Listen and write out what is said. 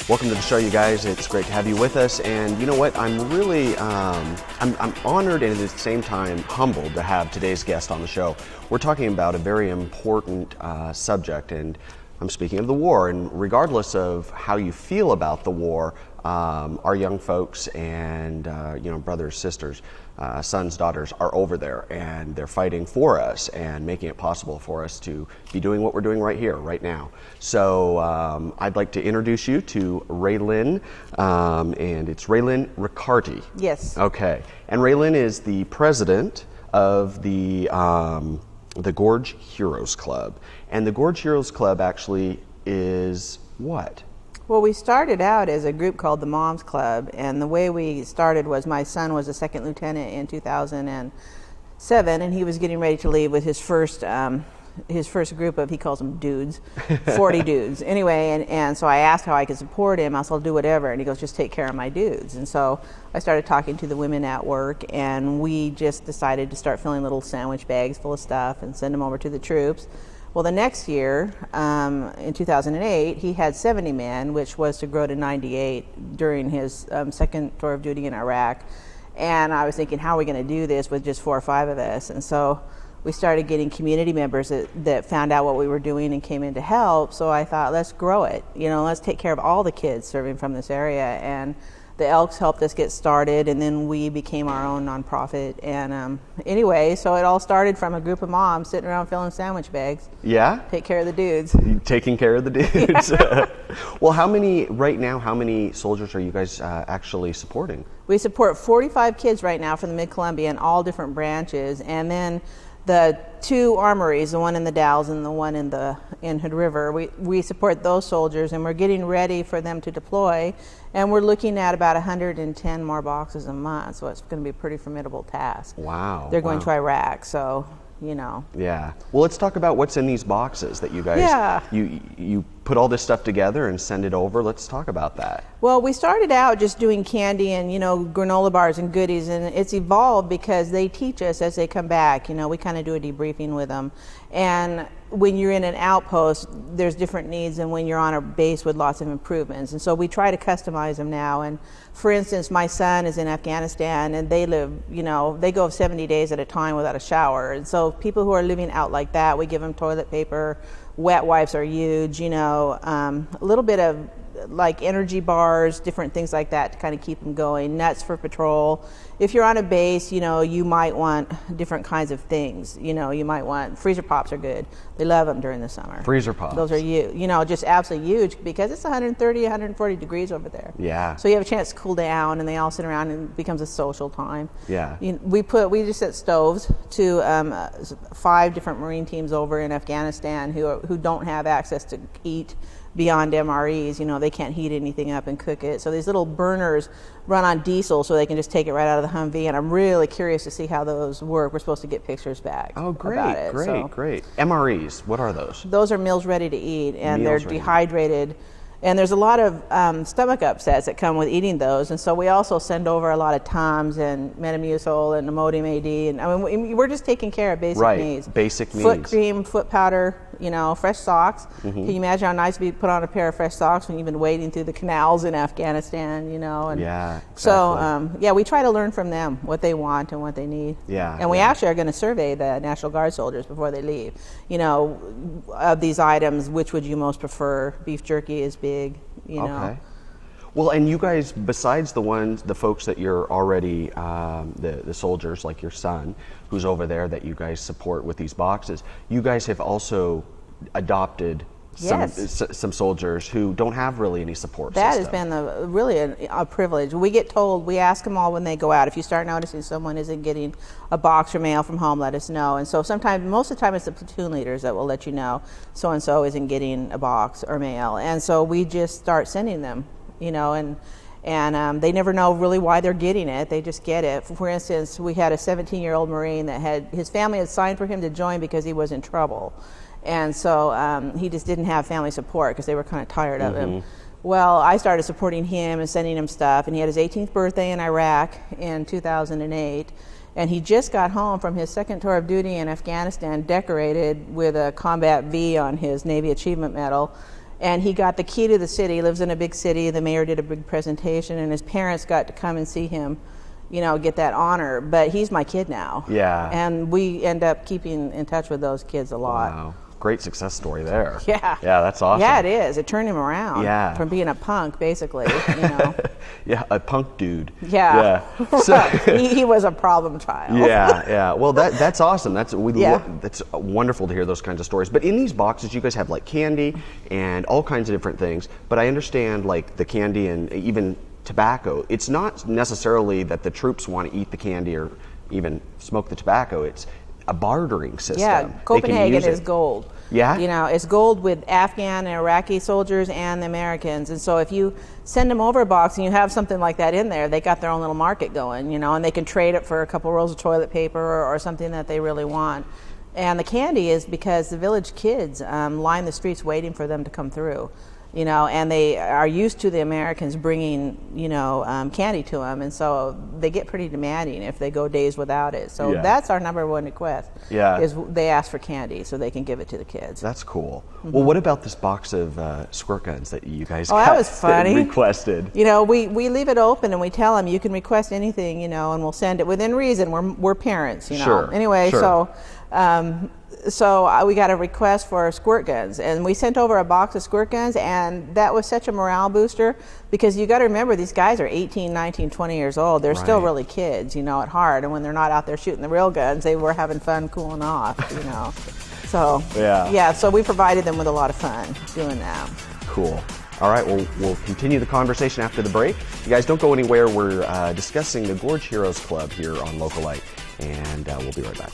Welcome to the show, you guys. It's great to have you with us. And you know what? I'm really, I'm honored and at the same time humbled to have today's guest on the show. We're talking about a very important subject, and I'm speaking of the war. And regardless of how you feel about the war, our young folks and brothers, sisters, sons, daughters are over there, and they're fighting for us and making it possible for us to be doing what we're doing right here, right now. So I'd like to introduce you to RaeLynn, and it's RaeLynn Ricarte. Yes. Okay. And RaeLynn is the president of the Gorge Heroes Club. And the Gorge Heroes Club actually is what? Well, we started out as a group called the Moms Club, and the way we started was my son was a second lieutenant in 2007, and he was getting ready to leave with his first group of, he calls them dudes, 40 dudes. Anyway, and so I asked how I could support him. I said, I'll do whatever. And he goes, just take care of my dudes. And so I started talking to the women at work, and we just decided to start filling little sandwich bags full of stuff and send them over to the troops. Well, the next year, in 2008, he had 70 men, which was to grow to 98 during his second tour of duty in Iraq. And I was thinking, how are we going to do this with just 4 or 5 of us? And so we started getting community members that found out what we were doing and came in to help. So I thought, let's grow it. Let's take care of all the kids serving from this area. And the Elks helped us get started, and then we became our own nonprofit. And anyway, so it all started from a group of moms sitting around filling sandwich bags. Yeah? Take care of the dudes. Taking care of the dudes. Yeah. Well, how many soldiers are you guys actually supporting? We support 45 kids right now from the Mid-Columbia in all different branches. And then the 2 armories, the one in the Dalles and the one in Hood River, we support those soldiers, and we're getting ready for them to deploy, and we're looking at about 110 more boxes a month, so it's going to be a pretty formidable task. Wow. They're going to Iraq, so Yeah. Well, let's talk about what's in these boxes that you guys, you put all this stuff together and send it over. Let's talk about that. Well, we started out just doing candy and, granola bars and goodies, and it's evolved because they teach us as they come back. We kind of do a debriefing with them. And when you're in an outpost, there's different needs than when you're on a base with lots of improvements. And so we try to customize them now. And for instance, my son is in Afghanistan, and they live, they go 70 days at a time without a shower. And so people who are living out like that, we give them toilet paper. Wet wipes are huge, a little bit of like energy bars, different things like that to kind of keep them going, nuts for patrol. If you're on a base, you might want different kinds of things. You might want, freezer pops are good. They love them during the summer. Freezer pops. Those are just absolutely huge because it's 130, 140 degrees over there. Yeah. So you have a chance to cool down, and they all sit around, and it becomes a social time. Yeah. We just set stoves to 5 different Marine teams over in Afghanistan who don't have access to eat beyond MREs. They can't heat anything up and cook it. So these little burners run on diesel, so they can just take it right out of the Humvee. And I'm really curious to see how those work. We're supposed to get pictures back. Oh, great, about it. Great. MREs, what are those? Those are meals ready to eat, and they're dehydrated. And there's a lot of stomach upsets that come with eating those. And so we also send over a lot of Tums and Metamucil and Imodium AD. And we're just taking care of basic needs. Basic needs. Foot cream, foot powder, fresh socks. Mm-hmm. Can you imagine how nice it would be to put on a pair of fresh socks when you've been wading through the canals in Afghanistan, And yeah, exactly. So, we try to learn from them what they want and what they need. Yeah. And we actually are going to survey the National Guard soldiers before they leave. Of these items, which would you most prefer? Beef jerky is big. Okay. Well, and you guys, besides the folks that you're already, the soldiers like your son, who's over there that you guys support with these boxes, you guys have also adopted some soldiers who don't have really any support system. That has been really a privilege. We get told, we ask them all when they go out, if you start noticing someone isn't getting a box or mail from home, let us know. And so most of the time it's the platoon leaders that will let you know so-and-so isn't getting a box or mail. And so we just start sending them, and they never know really why they're getting it. They just get it. For instance, we had a 17-year-old Marine that his family had signed for him to join because he was in trouble. And so he just didn't have family support because they were kind of tired of him. Well, I started supporting him and sending him stuff, and he had his 18th birthday in Iraq in 2008, and he just got home from his second tour of duty in Afghanistan decorated with a Combat V on his Navy Achievement Medal. And he got the key to the city. He lives in a big city. The mayor did a big presentation, and his parents got to come and see him, you know, get that honor. But he's my kid now. Yeah. And we end up keeping in touch with those kids a lot. Wow. Great success story there. Yeah. Yeah, that's awesome. Yeah, it is. It turned him around. Yeah. From being a punk, basically, you know. Yeah, a punk dude. Yeah. Yeah. So, he was a problem child. yeah. Well, that's awesome. That's Yeah. That's wonderful to hear those kinds of stories. But in these boxes, you guys have like candy and all kinds of different things. But I understand like the candy and even tobacco. It's not necessarily that the troops want to eat the candy or even smoke the tobacco. It's a bartering system. Yeah, Copenhagen is gold. Yeah? You know, it's gold with Afghan and Iraqi soldiers and the Americans. And so if you send them over a box and you have something like that in there, they got their own little market going, you know, and they can trade it for a couple rolls of toilet paper or something that they really want. And the candy is because the village kids line the streets waiting for them to come through. You know, and they are used to the Americans bringing, you know, candy to them, and so they get pretty demanding if they go days without it. So that's our number one request. Yeah. Is they ask for candy so they can give it to the kids. That's cool. Well, what about this box of squirt guns that you guys that was funny. Requested? You know, we leave it open and we tell them you can request anything, you know, and we'll send it within reason. We're parents, you know. Sure. Anyway, Sure. So we got a request for squirt guns, and we sent over a box of squirt guns, and that was such a morale booster because you got to remember these guys are 18, 19, 20 years old. They're still really kids, you know, at heart, and when they're not out there shooting the real guns, they were having fun cooling off, you know. So so we provided them with a lot of fun doing that. Cool. All right, well, we'll continue the conversation after the break. You guys don't go anywhere. We're discussing the Gorge Heroes Club here on Localite, and we'll be right back.